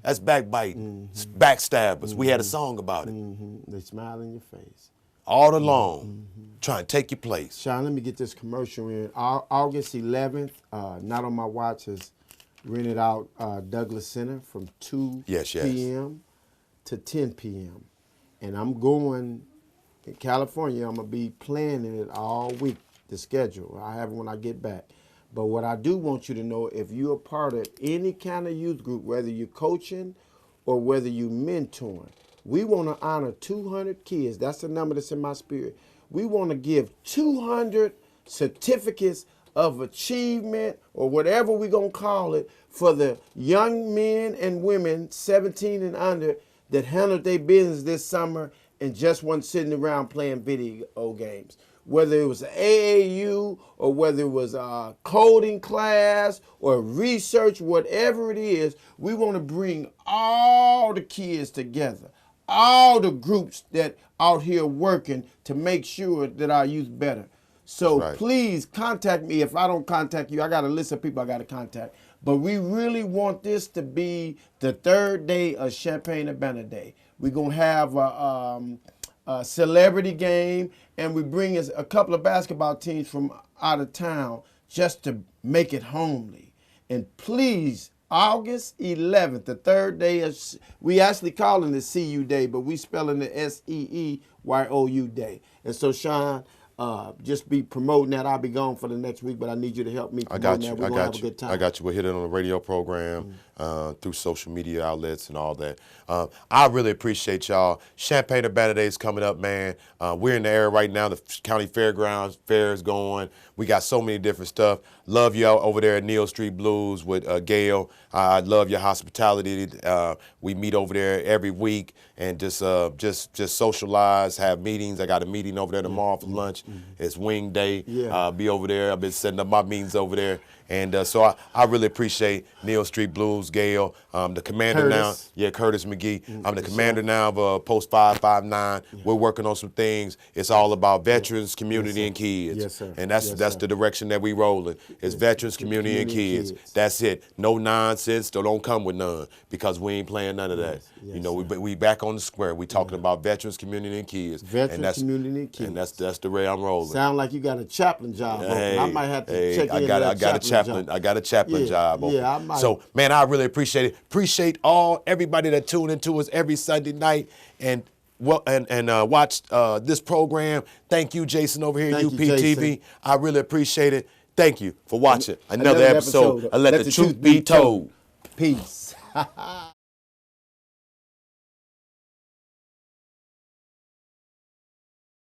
That's backbiting, backstabbers. We had a song about it. They smile in your face. All along, trying to take your place. Sean, let me get this commercial in. August 11th, Not On My Watch has rented out Douglas Center from 2 p.m. to 10 p.m. And I'm going in California. I'm going to be planning it all week, the schedule. I have it when I get back. But what I do want you to know, if you're a part of any kind of youth group, whether you're coaching or whether you're mentoring, we want to honor 200 kids. That's the number that's in my spirit. We want to give 200 certificates of achievement or whatever we're going to call it for the young men and women 17 and under that handled their business this summer and just weren't sitting around playing video games. Whether it was AAU or whether it was a coding class or research, whatever it is, we want to bring all the kids together. All the groups that out here working to make sure that our youth better. So please contact me. If I don't contact you, I got a list of people I got to contact. But we really want this to be the third day of Champaign-Urbana Day. We're going to have a celebrity game, and we bring a couple of basketball teams from out of town just to make it homely. And please, August 11th, the third day of, we actually calling it CU Day, but we spelling it SEEYOU Day. And so, Sean, just be promoting that. I'll be gone for the next week, but I need you to help me promote that. We're going to have a good time. I got you. We'll hit it on the radio program, through social media outlets and all that. I really appreciate y'all. Champaign-Urbana Day is coming up, man. We're in the area right now. The county fairgrounds fair is going. We got so many different stuff. Love you out over there at Neal Street Blues with Gail. I love your hospitality. We meet over there every week and just socialize, have meetings. I got a meeting over there tomorrow for lunch. It's wing day. Yeah. Be over there. I've been setting up my meetings over there. And so I really appreciate Neal Street Blues, Gail, the commander Curtis. now. Yeah, Curtis McGee. I'm the commander now of Post 559. We're working on some things. It's all about veterans, community, and kids. Yes, sir. And that's the direction that we rolling. It's veterans, community, and kids. That's it. No nonsense. Don't come with none because we ain't playing none of that. Yes, you know, we back on the square. We talking about veterans, community, and kids. Veterans, community, and kids. And that's the way I'm rolling. Sound like you got a chaplain job open. I might have to check in I got a chaplain job open. Yeah, I might. So, man, I really appreciate it. Appreciate everybody that tune into us every Sunday night and watch this program. Thank you, Jason, over here at UPTV. I really appreciate it. Thank you for watching another episode of Let the Truth Be Told. Peace.